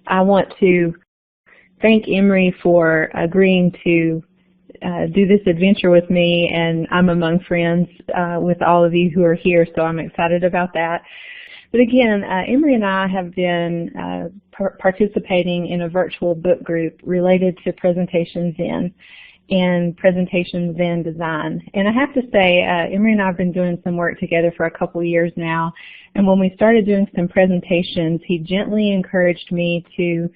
I want to thank Emory for agreeing to do this adventure with me, and I'm among friends with all of you who are here, so I'm excited about that. But again, Emory and I have been participating in a virtual book group related to Presentation Zen and Presentation Zen design. And I have to say, Emory and I have been doing some work together for a couple of years now, and when we started doing some presentations, he gently encouraged me to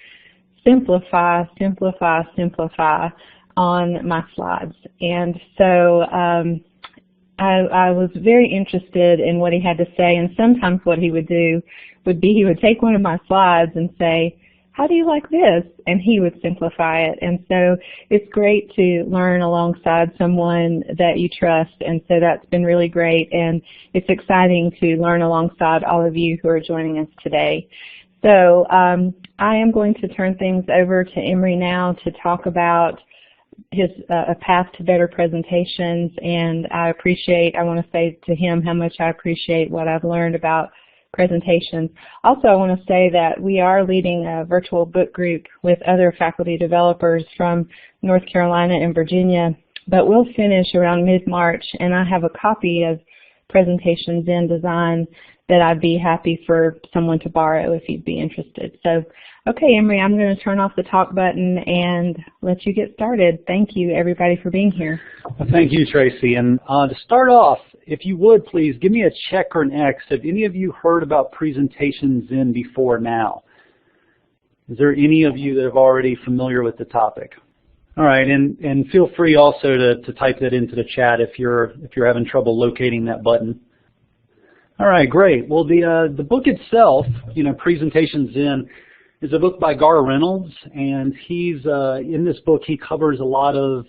simplify, simplify, simplify on my slides. And so I was very interested in what he had to say, and sometimes what he would do would be he would take one of my slides and say, how do you like this? And he would simplify it. And so it's great to learn alongside someone that you trust, and so that's been really great, and it's exciting to learn alongside all of you who are joining us today. So I am going to turn things over to Emory now to talk about his a path to better presentations, and I want to say to him how much I appreciate what I've learned about presentations. Also, I want to say that we are leading a virtual book group with other faculty developers from North Carolina and Virginia, but we'll finish around mid-March, and I have a copy of Presentation Zen Design that I'd be happy for someone to borrow if you'd be interested. So, okay, Emory, I'm going to turn off the talk button and let you get started. Thank you, everybody, for being here. Well, thank you, Tracy. And to start off, if you would, please give me a check or an X. Have any of you heard about Presentation Zen before now? Is there any of you that are already familiar with the topic? All right, and feel free also to type that into the chat if you're having trouble locating that button. All right, great. Well, the book itself, Presentation Zen, is a book by Garr Reynolds, and he's in this book he covers a lot of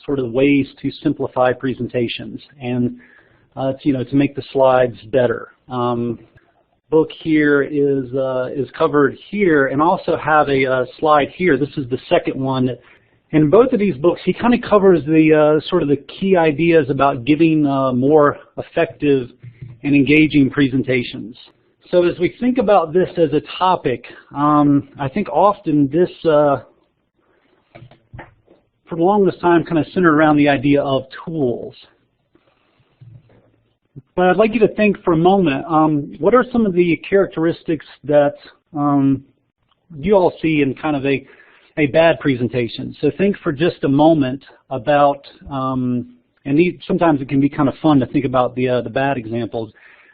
sort of ways to simplify presentations and to make the slides better. Book here is covered here, and also have a slide here. This is the second one. In both of these books, he kind of covers the sort of the key ideas about giving more effective and engaging presentations. So as we think about this as a topic, I think often this, for the longest time, kind of centered around the idea of tools. But I'd like you to think for a moment, what are some of the characteristics that you all see in kind of a bad presentation? So think for just a moment about, sometimes it can be kind of fun to think about the bad examples,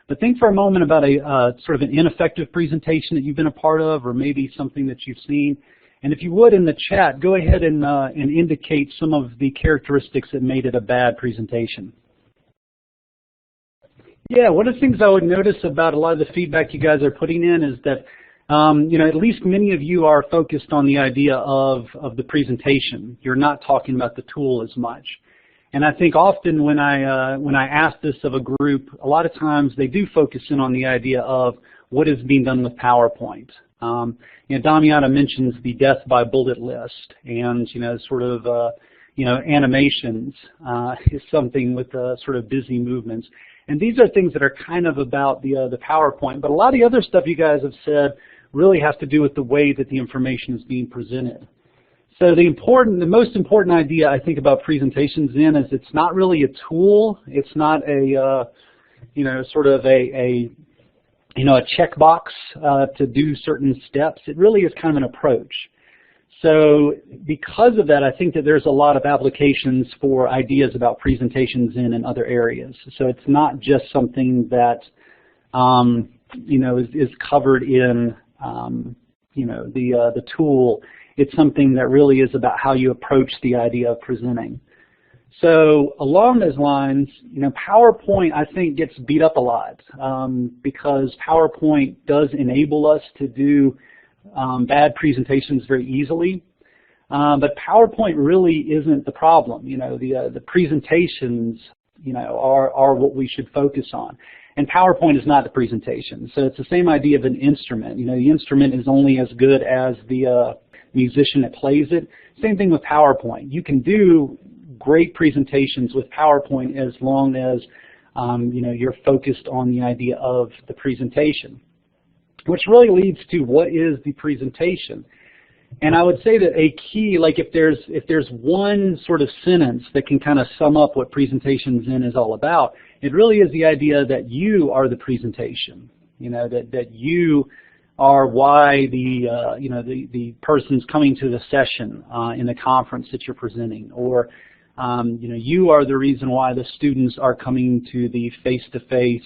but think for a moment about a sort of an ineffective presentation that you've been a part of, or maybe something that you've seen. And if you would, in the chat, go ahead and indicate some of the characteristics that made it a bad presentation. Yeah, one of the things I would notice about a lot of the feedback you guys are putting in is that at least many of you are focused on the idea of the presentation. You're not talking about the tool as much. And I think often when I ask this of a group, a lot of times they do focus in on the idea of what is being done with PowerPoint. Damiana mentions the death by bullet list, and sort of animations is something with sort of busy movements. And these are things that are kind of about the PowerPoint, but a lot of the other stuff you guys have said really has to do with the way that the information is being presented. So the most important idea I think about Presentation Zen is it's not really a tool. It's not a sort of a checkbox to do certain steps. It really is kind of an approach. So because of that, I think that there's a lot of applications for ideas about presentations in other areas. So it's not just something that is covered in the tool. It's something that really is about how you approach the idea of presenting. So along those lines, PowerPoint I think gets beat up a lot because PowerPoint does enable us to do bad presentations very easily, but PowerPoint really isn't the problem. The presentations, are what we should focus on, and PowerPoint is not the presentation. So it's the same idea of an instrument. The instrument is only as good as the musician that plays it. Same thing with PowerPoint. You can do great presentations with PowerPoint as long as you're focused on the idea of the presentation. which really leads to what is the presentation. And I would say that a key, like if there's one sort of sentence that can kind of sum up what Presentations In is all about, it really is the idea that you are the presentation. You know, that you are why the person's coming to the session in the conference that you're presenting, or you are the reason why the students are coming to the face-to-face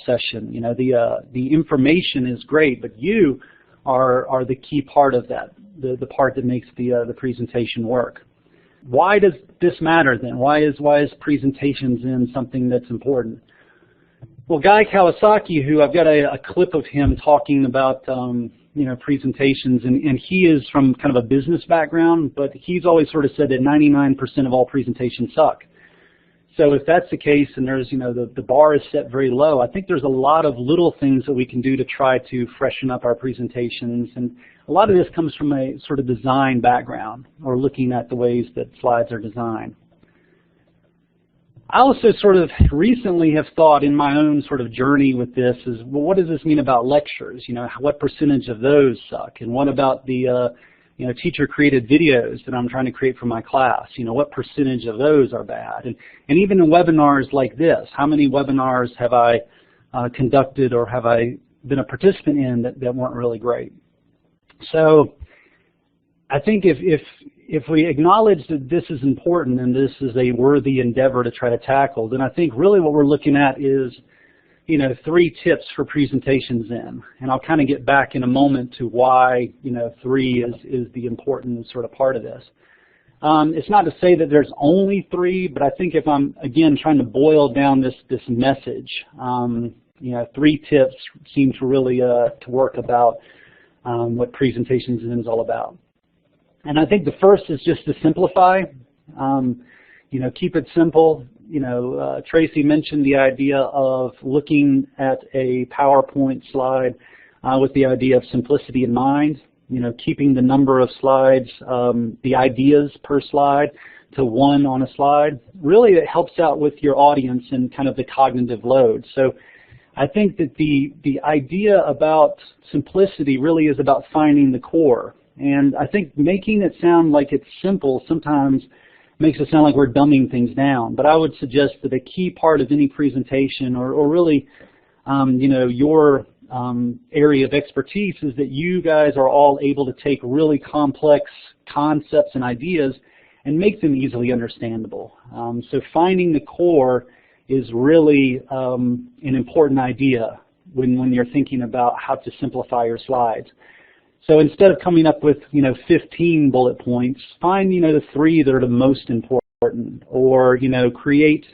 session. You know, the information is great, but you are the key part of that, the part that makes the presentation work. Why does this matter then? Why is Presentations In something that's important? Well, Guy Kawasaki, who I've got a clip of him talking about presentations, and he is from kind of a business background, but he's always sort of said that 99% of all presentations suck. So if that's the case, and there's the bar is set very low, I think there's a lot of little things that we can do to try to freshen up our presentations, and a lot of this comes from a sort of design background, or looking at the ways that slides are designed. I also sort of recently have thought in my own sort of journey with this is, well, what does this mean about lectures? You know, what percentage of those suck? And what about the teacher-created videos that I'm trying to create for my class? You know, what percentage of those are bad? And even in webinars like this, how many webinars have I conducted or have I been a participant in that weren't really great? So I think if we acknowledge that this is important and this is a worthy endeavor to try to tackle, then I think really what we're looking at is, 3 tips for Presentations In. And I'll kind of get back in a moment to why, 3 is the important sort of part of this. It's not to say that there's only 3, but I think if I'm, again, trying to boil down this message, 3 tips seem to really to work about what Presentations In is all about. And I think the first is just to simplify, keep it simple. Tracy mentioned the idea of looking at a PowerPoint slide with the idea of simplicity in mind, keeping the number of slides, the ideas per slide to 1 on a slide. Really it helps out with your audience and kind of the cognitive load. So I think that the idea about simplicity really is about finding the core. And I think making it sound like it's simple sometimes makes it sound like we're dumbing things down. But I would suggest that a key part of any presentation or really, your area of expertise is that you guys are all able to take really complex concepts and ideas and make them easily understandable. So finding the core is really an important idea when you're thinking about how to simplify your slides. So instead of coming up with 15 bullet points, find the 3 that are the most important, or create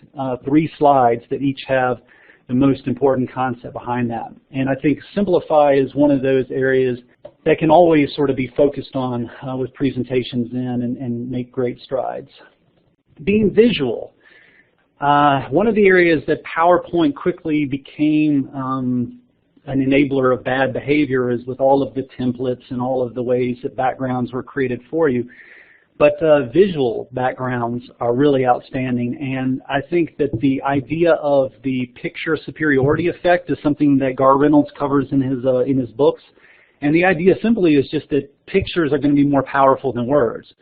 3 slides that each have the most important concept behind that. And I think simplify is one of those areas that can always sort of be focused on with Presentations In and make great strides. Being visual. One of the areas that PowerPoint quickly became an enabler of bad behavior is with all of the templates and all of the ways that backgrounds were created for you. But visual backgrounds are really outstanding, and I think that the idea of the picture superiority effect is something that Garr Reynolds covers in his books. And the idea simply is just that pictures are going to be more powerful than words.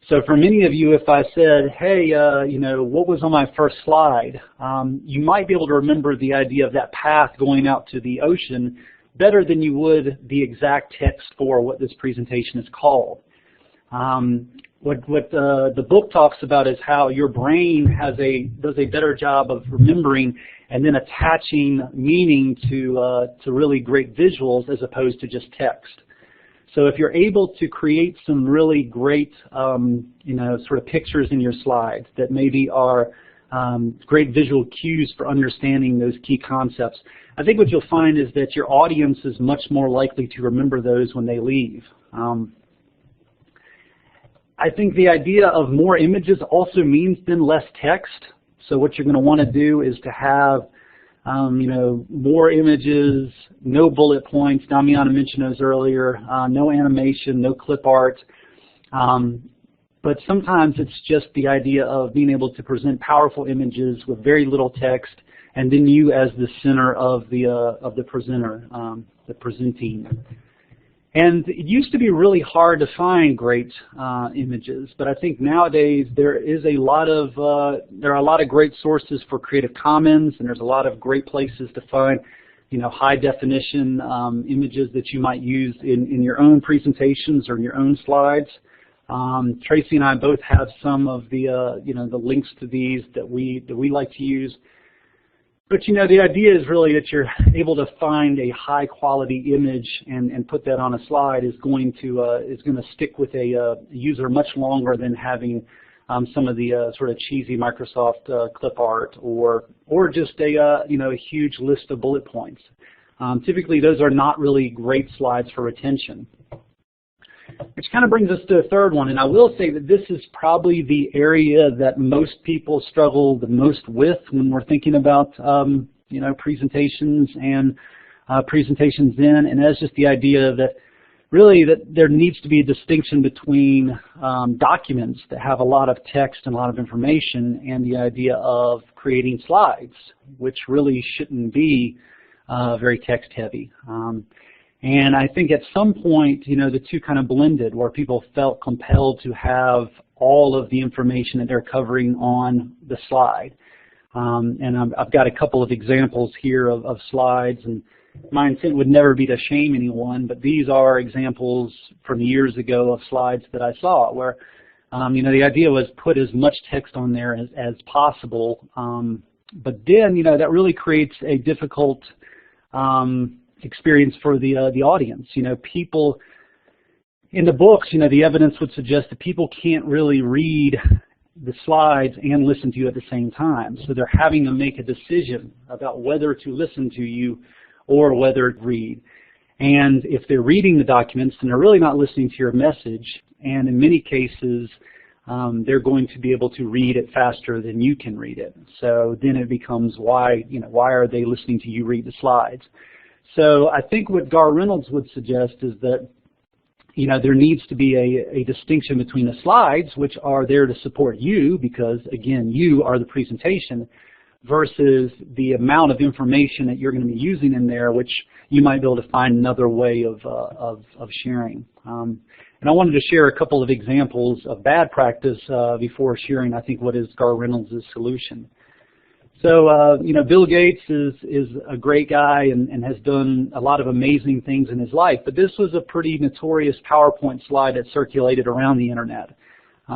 So for many of you, if I said, hey, what was on my first slide, you might be able to remember the idea of that path going out to the ocean better than you would the exact text for what this presentation is called. What the book talks about is how your brain does a better job of remembering and then attaching meaning to really great visuals as opposed to just text. So if you're able to create some really great, sort of pictures in your slides that maybe are great visual cues for understanding those key concepts, I think what you'll find is that your audience is much more likely to remember those when they leave. I think the idea of more images also means then less text. So what you're going to want to do is to have more images, no bullet points. Damiana mentioned those earlier. No animation, no clip art. But sometimes it's just the idea of being able to present powerful images with very little text and then you as the center of the presenter, the presenting. And it used to be really hard to find great images, but I think nowadays there are a lot of great sources for Creative Commons, and there's a lot of great places to find, high definition images that you might use in your own presentations or in your own slides. Tracy and I both have some of the the links to these that we like to use. But the idea is really that you're able to find a high quality image and put that on a slide is going to stick with a user much longer than having some of the sort of cheesy Microsoft clip art or just a huge list of bullet points. Typically, those are not really great slides for retention. Which kind of brings us to the third one, and I will say that this is probably the area that most people struggle the most with when we're thinking about presentations and presentations in, and that's just the idea that really that there needs to be a distinction between documents that have a lot of text and a lot of information and the idea of creating slides, which really shouldn't be very text heavy. And I think at some point, the two kind of blended where people felt compelled to have all of the information that they're covering on the slide. And I've got a couple of examples here of slides, and my intent would never be to shame anyone, but these are examples from years ago of slides that I saw where, the idea was put as much text on there as possible. But then, that really creates a difficult experience for the audience. People in the books, the evidence would suggest that people can't really read the slides and listen to you at the same time. So they're having to make a decision about whether to listen to you or whether to read. And if they're reading the documents, then they're really not listening to your message. And in many cases, they're going to be able to read it faster than you can read it. So then it becomes why are they listening to you read the slides? So I think what Garr Reynolds would suggest is that there needs to be a distinction between the slides, which are there to support you because, again, you are the presentation, versus the amount of information that you're going to be using in there, which you might be able to find another way of sharing. And I wanted to share a couple of examples of bad practice before sharing, I think, what is Garr Reynolds' solution. So, Bill Gates is a great guy and has done a lot of amazing things in his life, but this was a pretty notorious PowerPoint slide that circulated around the internet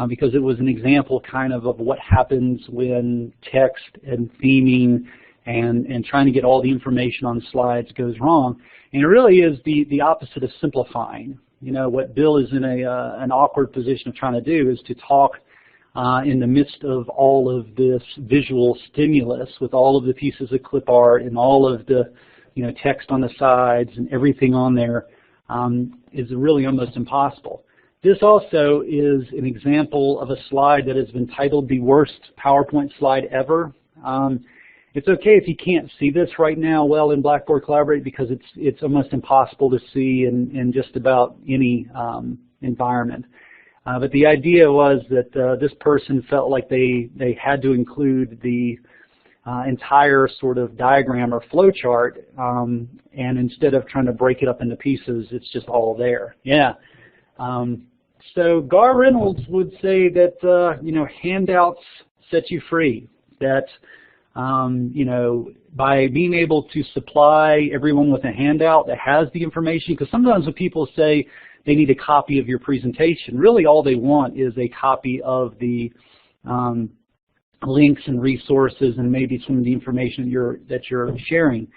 because it was an example kind of what happens when text and theming and trying to get all the information on slides goes wrong. And it really is the opposite of simplifying. What Bill is in an awkward position of trying to do is to talk in the midst of all of this visual stimulus with all of the pieces of clip art and all of the text on the sides and everything on there is really almost impossible. This also is an example of a slide that has been titled the worst PowerPoint slide ever. It's okay if you can't see this right now well in Blackboard Collaborate because it's almost impossible to see in just about any environment. But the idea was that this person felt like they had to include the entire sort of diagram or flow chart, and instead of trying to break it up into pieces, it's just all there. Yeah. So Garr Reynolds would say that handouts set you free. That by being able to supply everyone with a handout that has the information, because sometimes when people say they need a copy of your presentation, really all they want is a copy of the links and resources and maybe some of the information that you're sharing.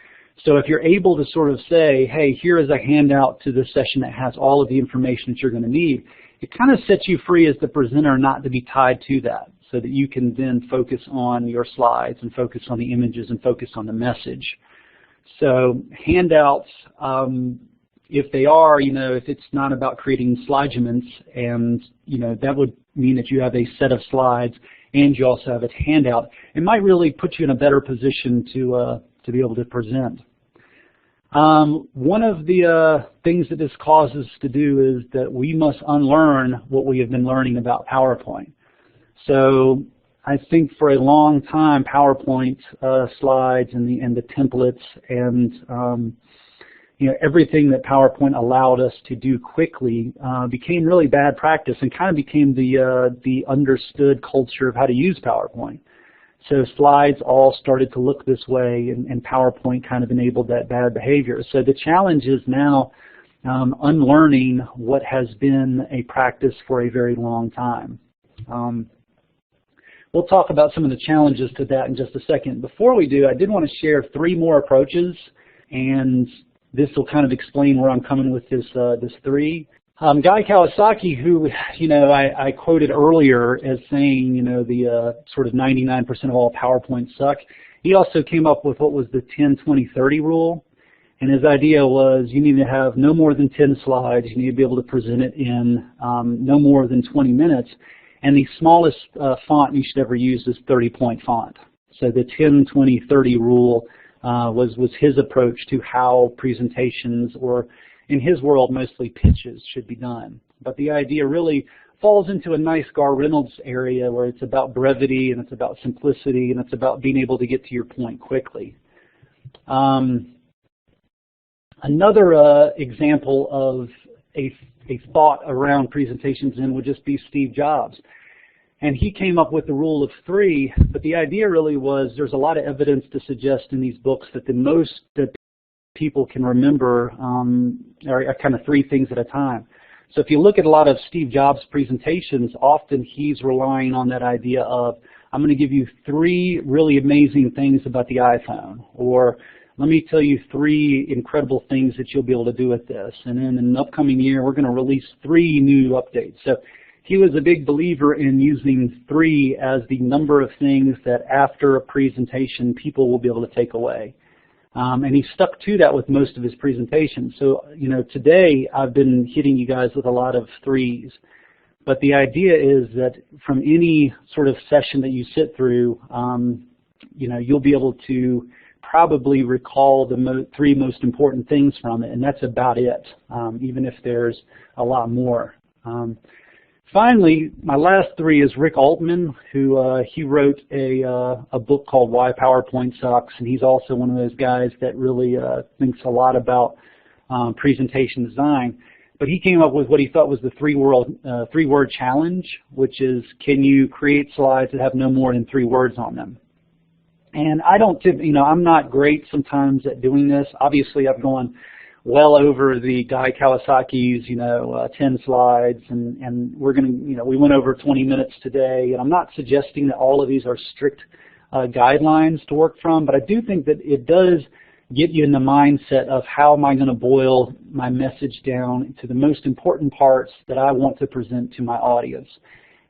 So if you're able to sort of say, hey, here is a handout to this session that has all of the information that you're going to need, it kind of sets you free as the presenter not to be tied to that, so that you can then focus on your slides and focus on the images and focus on the message. So handouts, if they are, if it's not about creating slidements, and that would mean that you have a set of slides and you also have a handout, it might really put you in a better position to be able to present. One of the things that this causes us to do is that we must unlearn what we have been learning about PowerPoint. So I think for a long time, PowerPoint slides and the templates and everything that PowerPoint allowed us to do quickly became really bad practice and kind of became the understood culture of how to use PowerPoint. So slides all started to look this way, and PowerPoint kind of enabled that bad behavior. So the challenge is now unlearning what has been a practice for a very long time. We'll talk about some of the challenges to that in just a second. Before we do, I did want to share 3 more approaches, and this will kind of explain where I'm coming with this 3. Guy Kawasaki, who I quoted earlier as saying the sort of 99% of all PowerPoints suck. He also came up with what was the 10-20-30 rule, and his idea was you need to have no more than 10 slides. You need to be able to present it in no more than 20 minutes. And the smallest font you should ever use is 30-point font. So the 10-20-30 rule was his approach to how presentations, or in his world, mostly pitches, should be done. But the idea really falls into a nice Garr Reynolds area where it's about brevity and it's about simplicity and it's about being able to get to your point quickly. Another example of a thought around presentations would just be Steve Jobs. And he came up with the rule of 3, but the idea really was there's a lot of evidence to suggest in these books that the most that people can remember are kind of 3 things at a time. So if you look at a lot of Steve Jobs presentations, often he's relying on that idea of, I'm going to give you 3 really amazing things about the iPhone, or let me tell you 3 incredible things that you'll be able to do with this. And then in the upcoming year, we're going to release 3 new updates. So he was a big believer in using 3 as the number of things that after a presentation people will be able to take away. And he stuck to that with most of his presentations. So, today I've been hitting you guys with a lot of 3s. But the idea is that from any sort of session that you sit through, you'll be able to probably recall the 3 most important things from it, and that's about it, even if there's a lot more. Finally, my last 3 is Rick Altman, who he wrote a book called Why PowerPoint Sucks, and he's also one of those guys that really thinks a lot about presentation design. But he came up with what he thought was the 3-word challenge, which is, can you create slides that have no more than 3 words on them? And I don't, I'm not great sometimes at doing this. Obviously, I've gone well over the Guy Kawasaki's, 10 slides, and we're going to, we went over 20 minutes today. And I'm not suggesting that all of these are strict guidelines to work from, but I do think that it does get you in the mindset of how am I going to boil my message down to the most important parts that I want to present to my audience.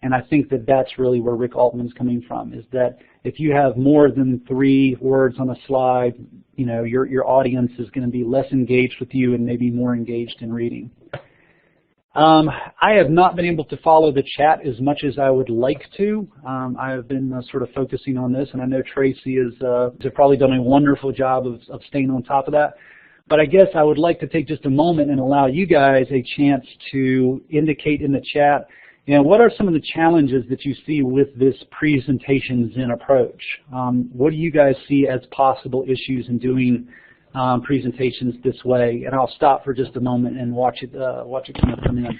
And I think that that's really where Rick Altman's coming from, is that if you have more than 3 words on a slide, your audience is going to be less engaged with you and maybe more engaged in reading. I have not been able to follow the chat as much as I would like to. I have been sort of focusing on this, and I know Tracy has probably done a wonderful job of staying on top of that. But I guess I would like to take just a moment and allow you guys a chance to indicate in the chat, what are some of the challenges that you see with this presentation Zen approach? What do you guys see as possible issues in doing presentations this way? And I'll stop for just a moment and watch it kind of come in.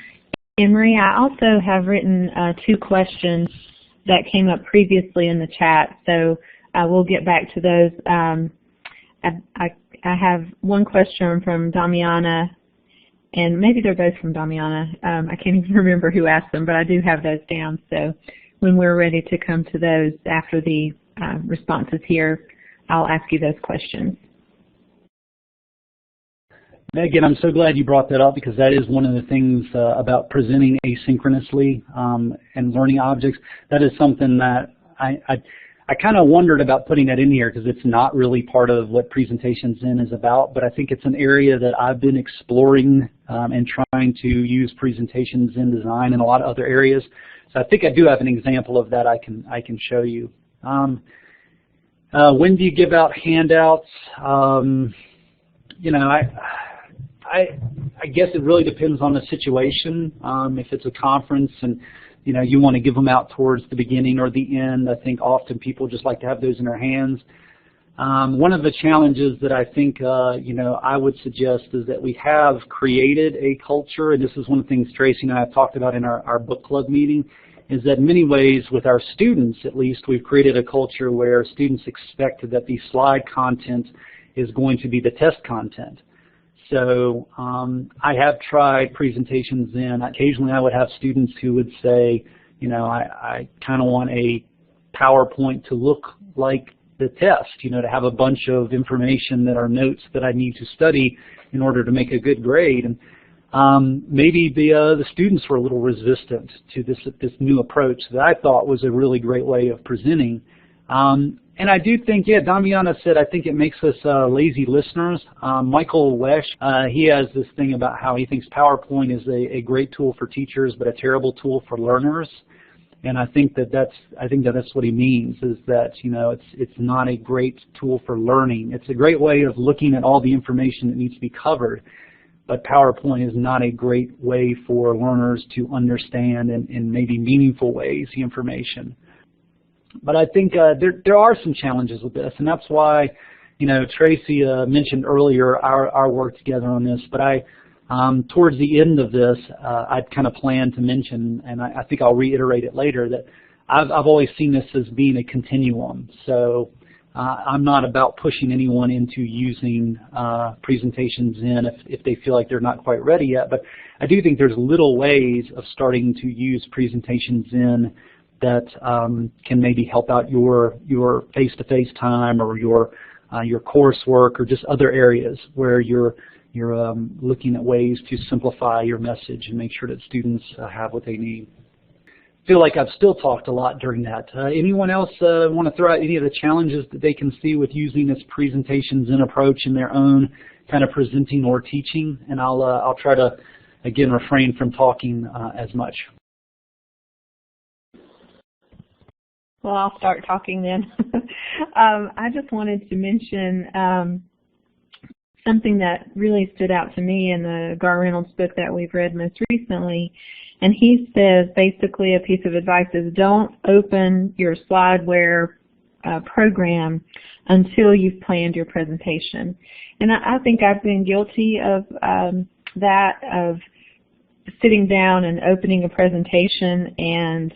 Emery, I also have written 2 questions that came up previously in the chat, so we'll get back to those. I have one question from Damiana, and maybe they're both from Damiana. I can't even remember who asked them, but I do have those down. So when we're ready to come to those after the responses here, I'll ask you those questions. Megan, I'm so glad you brought that up, because that is one of the things about presenting asynchronously and learning objects. That is something that I kind of wondered about putting that in here, because it's not really part of what Presentation Zen is about, but I think it's an area that I've been exploring and trying to use Presentation Zen design in a lot of other areas. So I think I do have an example of that I can show you. When do you give out handouts? I guess it really depends on the situation. If it's a conference and you want to give them out towards the beginning or the end. I think often people just like to have those in their hands. One of the challenges that I think, I would suggest is that we have created a culture, and this is one of the things Tracy and I have talked about in our book club meeting, is that in many ways with our students at least, we've created a culture where students expect that the slide content is going to be the test content. So I have tried presentations in. Occasionally I would have students who would say, I kind of want a PowerPoint to look like the test, to have a bunch of information that are notes that I need to study in order to make a good grade. And maybe the students were a little resistant to this new approach that I thought was a really great way of presenting. And I do think, Damiana said, I think it makes us lazy listeners. Michael Wesch, he has this thing about how he thinks PowerPoint is a great tool for teachers, but a terrible tool for learners. And I think that's what he means, is that it's not a great tool for learning. It's a great way of looking at all the information that needs to be covered, but PowerPoint is not a great way for learners to understand in maybe meaningful ways the information. But I think there are some challenges with this, and that's why, Tracy mentioned earlier our work together on this. But towards the end of this, I'd kind of planned to mention, and I think I'll reiterate it later, that I've always seen this as being a continuum. So I'm not about pushing anyone into using presentations in if they feel like they're not quite ready yet. But I do think there's little ways of starting to use presentations in that can maybe help out your face-to-face time or your coursework or just other areas where you're looking at ways to simplify your message and make sure that students have what they need. I feel like I've still talked a lot during that. Anyone else want to throw out any of the challenges that they can see with using this presentations in approach in their own kind of presenting or teaching? And I'll try to, again, refrain from talking as much. Well, I'll start talking then. I just wanted to mention something that really stood out to me in the Garr Reynolds book that we've read most recently. And he says basically a piece of advice is don't open your slideware program until you've planned your presentation. And I think I've been guilty of that, of sitting down and opening a presentation and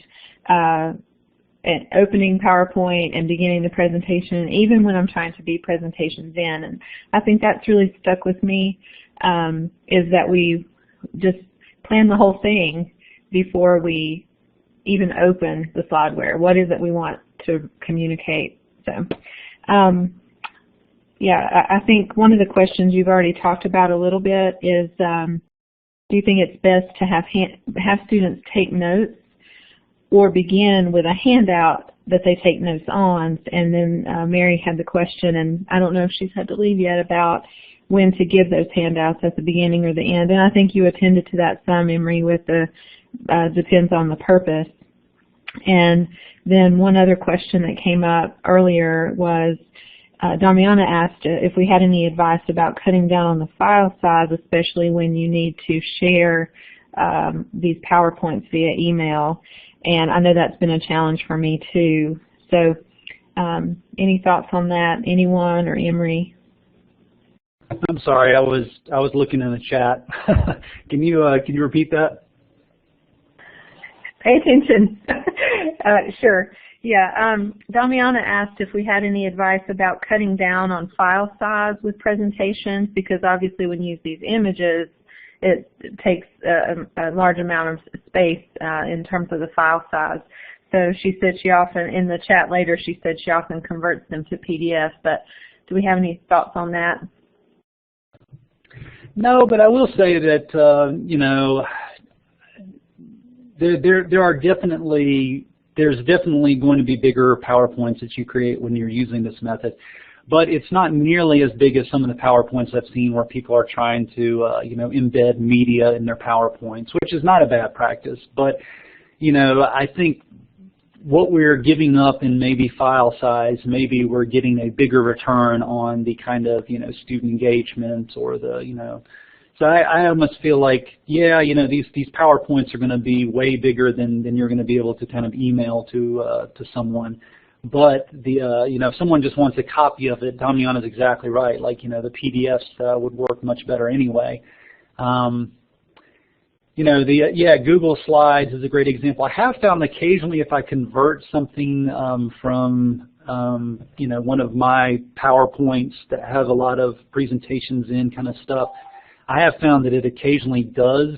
opening PowerPoint and beginning the presentation, even when I'm trying to be presentations in. And I think that's really stuck with me, is that we just plan the whole thing before we even open the slideware. What is it we want to communicate? So, I think one of the questions you've already talked about a little bit is, do you think it's best to have students take notes or begin with a handout that they take notes on? And then Mary had the question, and I don't know if she's had to leave yet, about when to give those handouts, at the beginning or the end. And I think you attended to that some, Emery, with the depends on the purpose. And then one other question that came up earlier was, Damiana asked if we had any advice about cutting down on the file size, especially when you need to share these PowerPoints via email. And I know that's been a challenge for me too. So any thoughts on that, anyone, or Emery? I'm sorry, I was looking in the chat. Can you repeat that? Pay attention. Sure. Yeah. Damiana asked if we had any advice about cutting down on file size with presentations, because obviously when you use these images, it takes a large amount of space in terms of the file size. So she said she often, in the chat later, she said she often converts them to PDF. But do we have any thoughts on that? No, but I will say that there's definitely going to be bigger PowerPoints that you create when you're using this method. But it's not nearly as big as some of the PowerPoints I've seen where people are trying to, embed media in their PowerPoints, which is not a bad practice. But, I think what we're giving up in maybe file size, maybe we're getting a bigger return on the kind of, student engagement or the, So I almost feel like, yeah, you know, these PowerPoints are going to be way bigger than you're going to be able to kind of email to someone. But the you know, if someone just wants a copy of it, Damiana's exactly right. Like, you know, the PDFs would work much better anyway. You know, Google Slides is a great example. I have found occasionally if I convert something from you know, one of my PowerPoints that have a lot of presentations in kind of stuff, I have found that it occasionally does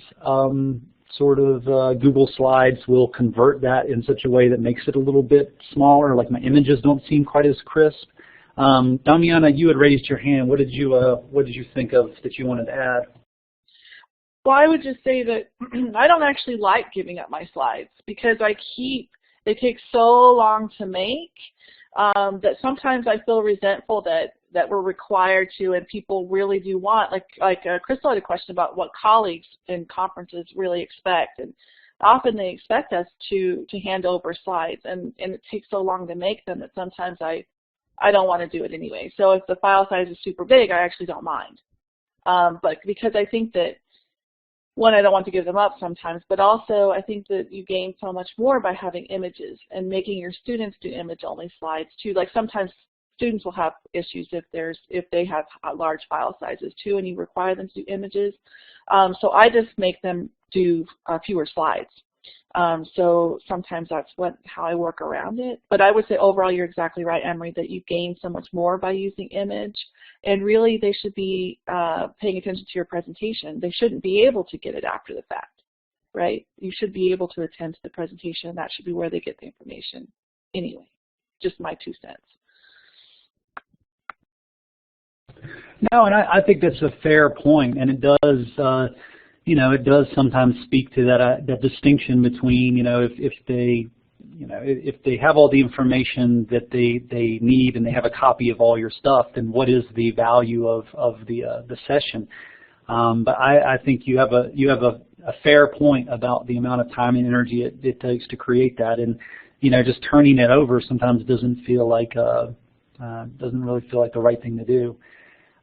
sort of Google Slides will convert that in such a way that makes it a little bit smaller, like my images don't seem quite as crisp. Damiana, you had raised your hand. What did you think of that you wanted to add? Well, I would just say that I don't actually like giving up my slides because they take so long to make that sometimes I feel resentful that we're required to, and people really do want, like Crystal had a question about what colleagues in conferences really expect, and often they expect us to hand over slides, and it takes so long to make them that sometimes I don't want to do it anyway. So if the file size is super big, I actually don't mind. But because I think that, one, I don't want to give them up sometimes, but also I think that you gain so much more by having images and making your students do image-only slides too. Like sometimes students will have issues if they have large file sizes too, and you require them to do images. So I just make them do fewer slides. So sometimes that's how I work around it. But I would say overall, you're exactly right, Emery, that you gain so much more by using image. And really, they should be paying attention to your presentation. They shouldn't be able to get it after the fact, right? You should be able to attend to the presentation. That should be where they get the information anyway. Just my 2 cents. No, and I think that's a fair point, and it does. You know, it does sometimes speak to that distinction between, you know, if they have all the information that they need and they have a copy of all your stuff, then what is the value of the session? But I think you have a fair point about the amount of time and energy it takes to create that, and you know, just turning it over sometimes doesn't really feel like the right thing to do.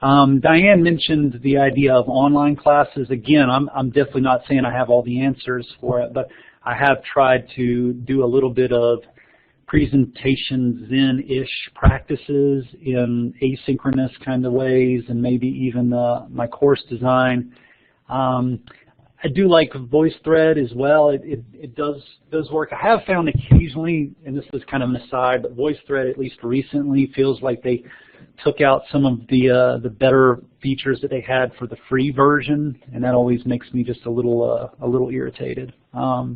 Diane mentioned the idea of online classes. Again, I'm definitely not saying I have all the answers for it, but I have tried to do a little bit of presentation Zen-ish practices in asynchronous kind of ways, and maybe even my course design. I do like VoiceThread as well. It does work. I have found occasionally, and this is kind of an aside, but VoiceThread, at least recently, feels like they took out some of the better features that they had for the free version, and that always makes me just a little irritated. Yeah,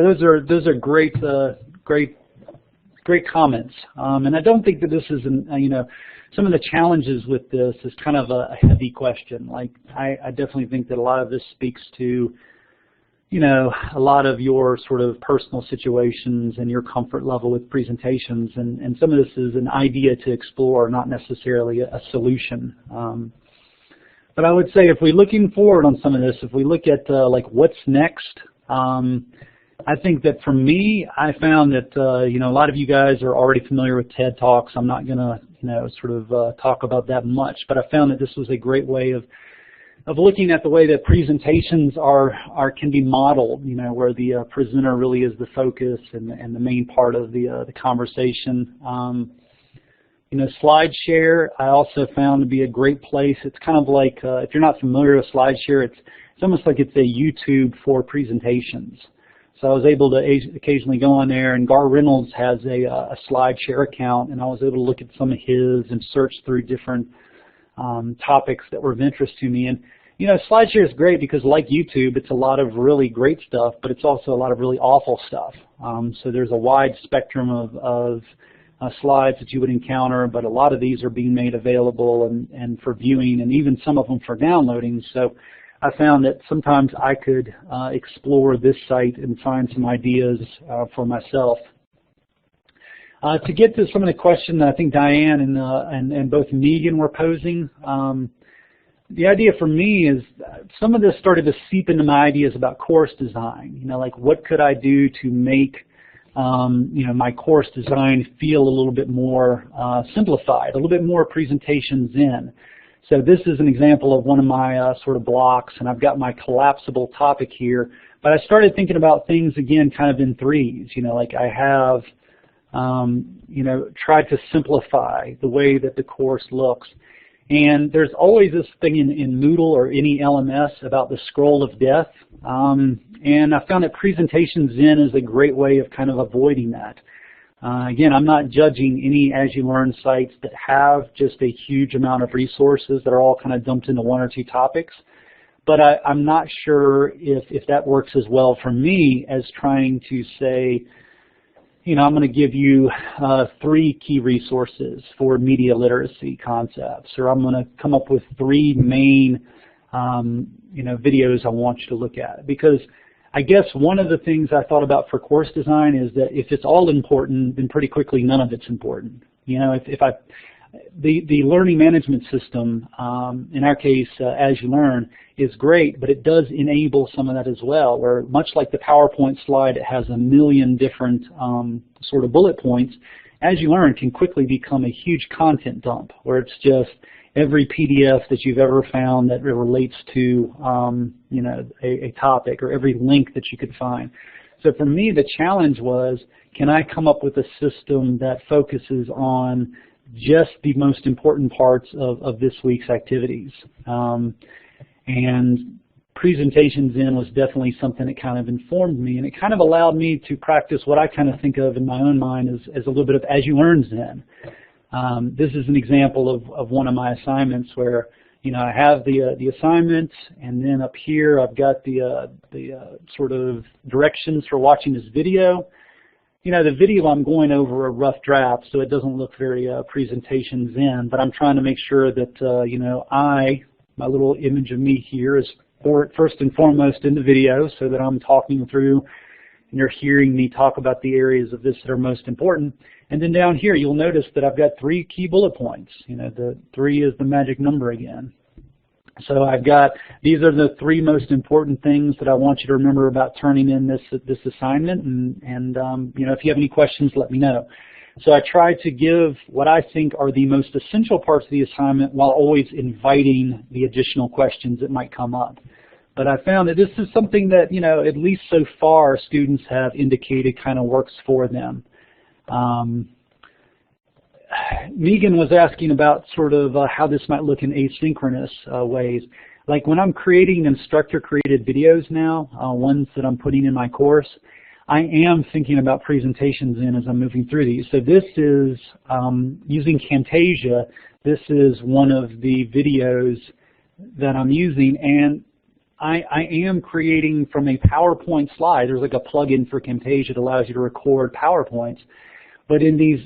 those are great comments, and I don't think that this is you know, some of the challenges with this is kind of a heavy question. Like I definitely think that a lot of this speaks to, you know, a lot of your sort of personal situations and your comfort level with presentations, and some of this is an idea to explore, not necessarily a solution. But I would say if we're looking forward on some of this, if we look at like what's next, I think that for me, I found that you know, a lot of you guys are already familiar with TED Talks. I'm not going to, you know, sort of talk about that much, but I found that this was a great way of looking at the way that presentations can be modeled, you know, where the presenter really is the focus and the main part of the conversation. You know, SlideShare I also found to be a great place. It's kind of like, if you're not familiar with SlideShare, it's almost like it's a YouTube for presentations. So I was able to occasionally go on there, and Garr Reynolds has a SlideShare account, and I was able to look at some of his and search through different topics that were of interest to me. And you know, SlideShare is great because, like YouTube, it's a lot of really great stuff, but it's also a lot of really awful stuff. So there's a wide spectrum of slides that you would encounter, but a lot of these are being made available and for viewing, and even some of them for downloading. So I found that sometimes I could explore this site and find some ideas for myself. To get to some of the questions that I think Diane and both Megan were posing, the idea for me is some of this started to seep into my ideas about course design. You know, like what could I do to make you know, my course design feel a little bit more simplified, a little bit more presentations in. So this is an example of one of my sort of blocks, and I've got my collapsible topic here. But I started thinking about things again kind of in threes. Like I have, tried to simplify the way that the course looks. And there's always this thing in Moodle or any LMS about the scroll of death. And I found that Presentation Zen is a great way of kind of avoiding that. Again, I'm not judging any As You Learn sites that have just a huge amount of resources that are all kind of dumped into one or two topics. But I'm not sure if that works as well for me as trying to say, I'm going to give you 3 key resources for media literacy concepts, or I'm going to come up with 3 main, videos I want you to look at. Because I guess one of the things I thought about for course design is that if it's all important, then pretty quickly none of it's important. The learning management system, in our case, As You Learn, is great, but it does enable some of that as well, where much like the PowerPoint slide, it has a million different sort of bullet points. As You Learn can quickly become a huge content dump, where it's just every PDF that you've ever found that relates to a topic, or every link that you could find. So for me, the challenge was, can I come up with a system that focuses on just the most important parts of this week's activities? And Presentation Zen was definitely something that kind of informed me, and it kind of allowed me to practice what I kind of think of in my own mind as a little bit of As You Learn Zen. This is an example of one of my assignments where, I have the assignment, and then up here I've got the sort of directions for watching this video. The video I'm going over a rough draft, so it doesn't look very Presentation Zen, but I'm trying to make sure that, my little image of me here is first and foremost in the video, so that I'm talking through and you're hearing me talk about the areas of this that are most important. And then down here, you'll notice that I've got 3 key bullet points. The 3 is the magic number again. So I've got, these are the 3 most important things that I want you to remember about turning in this assignment. And if you have any questions, let me know. So I try to give what I think are the most essential parts of the assignment while always inviting the additional questions that might come up. But I found that this is something that, at least so far, students have indicated kind of works for them. Megan was asking about sort of how this might look in asynchronous ways. Like when I'm creating instructor-created videos now, ones that I'm putting in my course, I am thinking about Presentation Zen as I'm moving through these. So this is using Camtasia. This is one of the videos that I'm using, and I am creating from a PowerPoint slide. There's like a plugin for Camtasia that allows you to record PowerPoints. But in these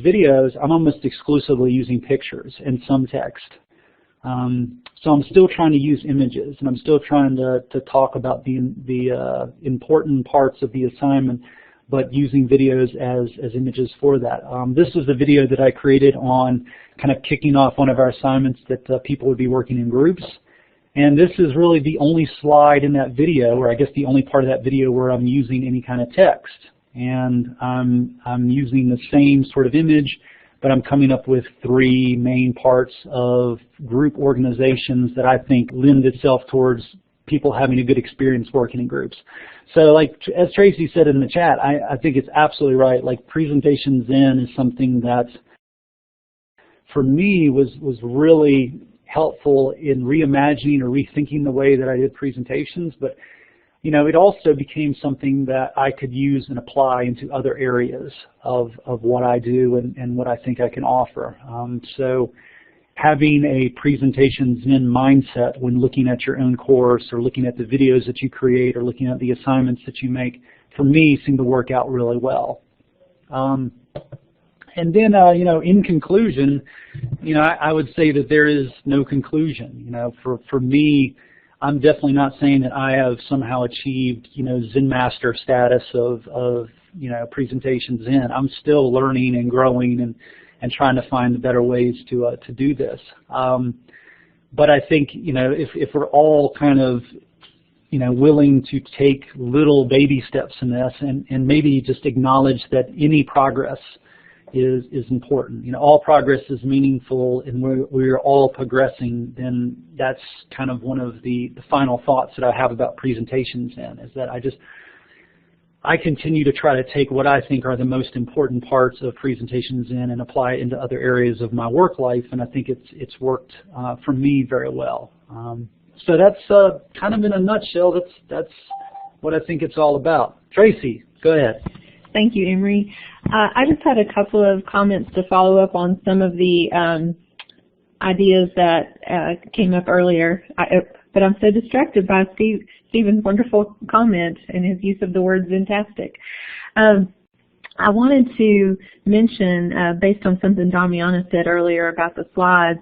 videos, I'm almost exclusively using pictures and some text. So I'm still trying to use images, and I'm still trying to talk about the important parts of the assignment, but using videos as images for that. This was a video that I created on kind of kicking off one of our assignments that people would be working in groups. And this is really the only slide in that video, or I guess the only part of that video where I'm using any kind of text. And I'm using the same sort of image, but I'm coming up with 3 main parts of group organizations that I think lend itself towards people having a good experience working in groups. So like as Tracy said in the chat, I think it's absolutely right. Like Presentation Zen is something that for me was really helpful in reimagining or rethinking the way that I did presentations, but it also became something that I could use and apply into other areas of what I do and what I think I can offer. So having a Presentation Zen mindset when looking at your own course or looking at the videos that you create or looking at the assignments that you make, for me, seemed to work out really well. And then, in conclusion, I would say that there is no conclusion. For me, I'm definitely not saying that I have somehow achieved, Zen master status of Presentation Zen. I'm still learning and growing and trying to find better ways to do this. But I think, if we're all kind of, willing to take little baby steps in this and maybe just acknowledge that any progress is important. You know, all progress is meaningful, and we're all progressing. Then that's kind of one of the final thoughts that I have about presentations. Then is that I continue to try to take what I think are the most important parts of presentations and apply it into other areas of my work life, and I think it's worked for me very well. So that's kind of in a nutshell. That's what I think it's all about. Tracy, go ahead. Thank you, Emery. I just had a couple of comments to follow up on some of the ideas that came up earlier, but I'm so distracted by Stephen's wonderful comment and his use of the word "fantastic." I wanted to mention, based on something Damiana said earlier about the slides,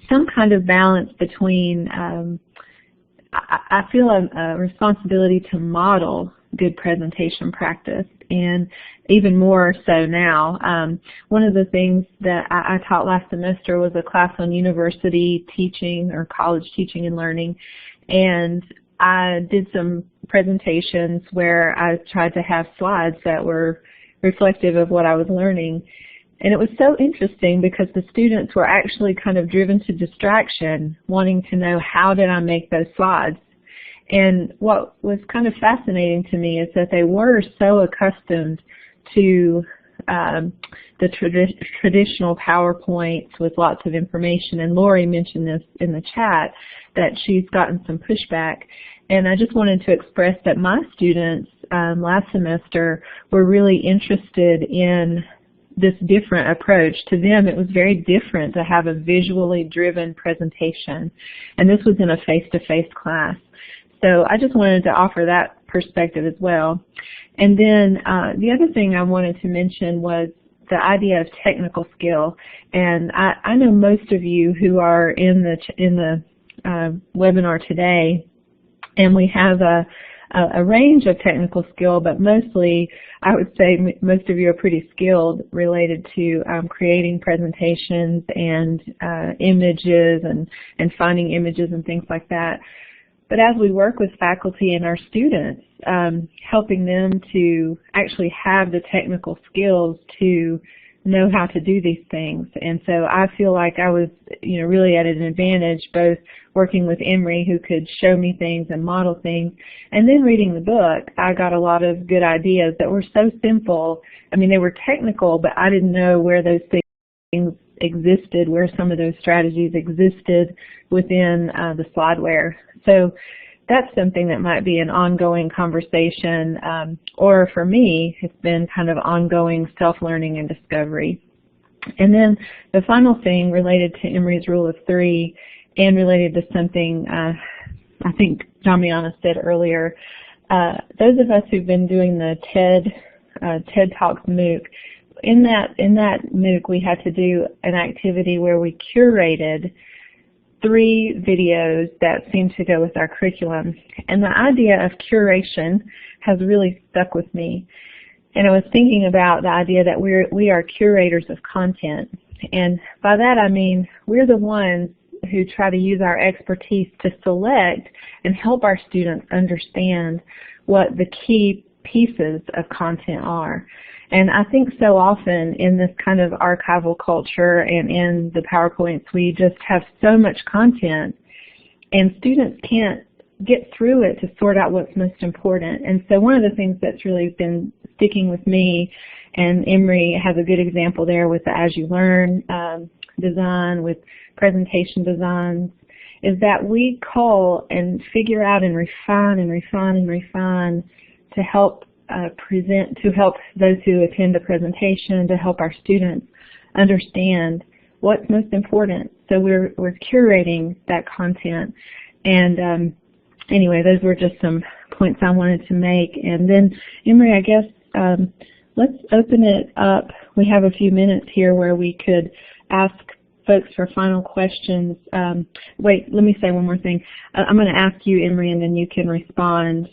some kind of balance between, I feel a responsibility to model good presentation practice, and even more so now. One of the things that I taught last semester was a class on university teaching or college teaching and learning, and I did some presentations where I tried to have slides that were reflective of what I was learning. And it was so interesting because the students were actually kind of driven to distraction, wanting to know, how did I make those slides? And what was kind of fascinating to me is that they were so accustomed to the traditional PowerPoints with lots of information. And Lori mentioned this in the chat, that she's gotten some pushback. And I just wanted to express that my students last semester were really interested in this different approach. To them, it was very different to have a visually driven presentation. And this was in a face-to-face class. So I just wanted to offer that perspective as well. And then the other thing I wanted to mention was the idea of technical skill. And I know most of you who are in the webinar today, and we have a range of technical skill, but mostly I would say most of you are pretty skilled related to creating presentations and images and finding images and things like that. But as we work with faculty and our students, helping them to actually have the technical skills to know how to do these things. And so I feel like I was, really at an advantage, both working with Emery, who could show me things and model things, and then reading the book, I got a lot of good ideas that were so simple. I mean, they were technical, but I didn't know where those things existed, where some of those strategies existed within the slideware. So that's something that might be an ongoing conversation, or for me, it's been kind of ongoing self-learning and discovery. And then the final thing related to Emery's Rule of Three and related to something I think Damiana said earlier, those of us who've been doing the TED Talks MOOC, in that MOOC we had to do an activity where we curated 3 videos that seemed to go with our curriculum. And the idea of curation has really stuck with me. And I was thinking about the idea that we are curators of content. And by that I mean we're the ones who try to use our expertise to select and help our students understand what the key pieces of content are. And I think so often in this kind of archival culture and in the PowerPoints, we just have so much content and students can't get through it to sort out what's most important. And so one of the things that's really been sticking with me, and Emery has a good example there with the As You Learn design, with presentation designs, is that we cull and figure out and refine and refine and refine to help to help those who attend the presentation, to help our students understand what's most important. So we're curating that content. And anyway, those were just some points I wanted to make. And then, Emery, I guess let's open it up. We have a few minutes here where we could ask folks for final questions. Wait, let me say one more thing. I'm going to ask you, Emery, and then you can respond.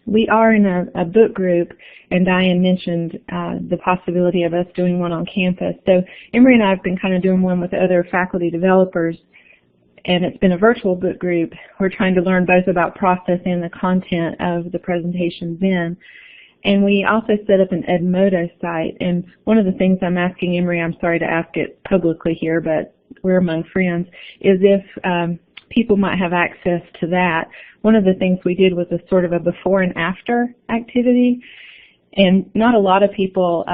We are in a book group, and Diane mentioned the possibility of us doing one on campus. So Emery and I have been kind of doing one with other faculty developers, and it's been a virtual book group. We're trying to learn both about process and the content of the presentations then. And we also set up an Edmodo site. And one of the things I'm asking Emery, I'm sorry to ask it publicly here, but we're among friends, is if people might have access to that. One of the things we did was a sort of a before and after activity. And not a lot of people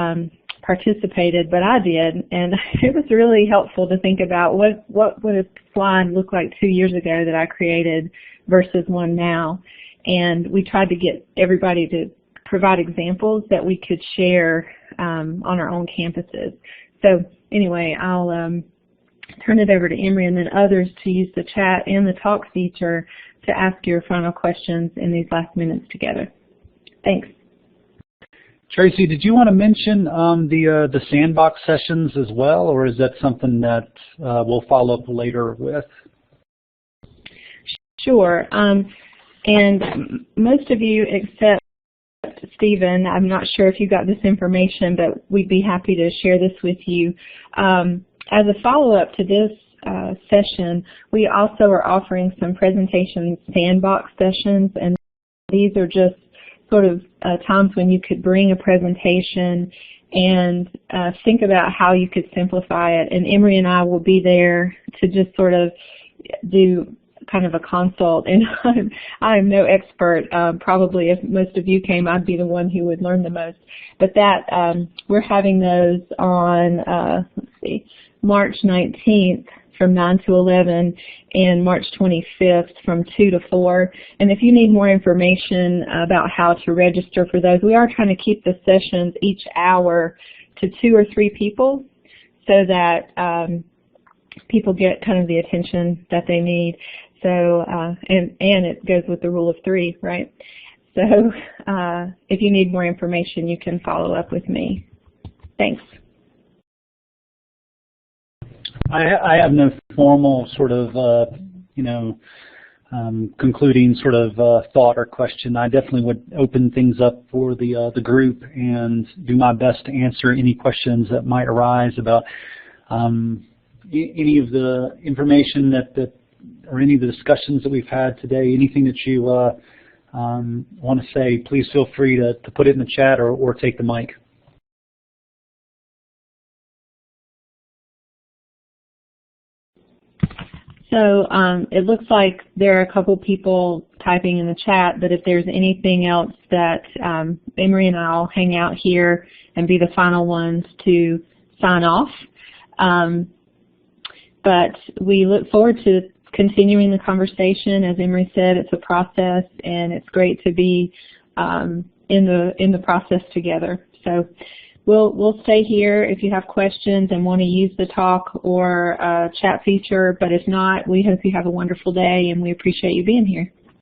participated, but I did, and it was really helpful to think about what would a slide look like 2 years ago that I created versus one now. And we tried to get everybody to provide examples that we could share on our own campuses. So anyway, I'll turn it over to Emery and then others to use the chat and the talk feature to ask your final questions in these last minutes together. Thanks. Tracy, did you want to mention the sandbox sessions as well, or is that something that we'll follow up later with? Sure. And most of you except Stephen, I'm not sure if you got this information, but we'd be happy to share this with you. As a follow-up to this session, we also are offering some presentation sandbox sessions, and these are just sort of times when you could bring a presentation and think about how you could simplify it. And Emery and I will be there to just sort of do kind of a consult. And I'm no expert. Probably if most of you came, I'd be the one who would learn the most. But that we're having those on, let's see, March 19th. From 9 to 11 and March 25th from 2 to 4. And if you need more information about how to register for those, we are trying to keep the sessions each hour to 2 or 3 people so that people get kind of the attention that they need. So, and it goes with the rule of 3, right? So if you need more information, you can follow up with me. Thanks. I have no formal sort of, concluding sort of thought or question. I definitely would open things up for the group and do my best to answer any questions that might arise about any of the information or any of the discussions that we've had today. Anything that you want to say, please feel free to put it in the chat or take the mic. So it looks like there are a couple people typing in the chat, but if there's anything else that Emery and I will hang out here and be the final ones to sign off. But we look forward to continuing the conversation. As Emery said, it's a process, and it's great to be in the process together. So we'll stay here if you have questions and want to use the talk or chat feature, but if not, we hope you have a wonderful day, and we appreciate you being here.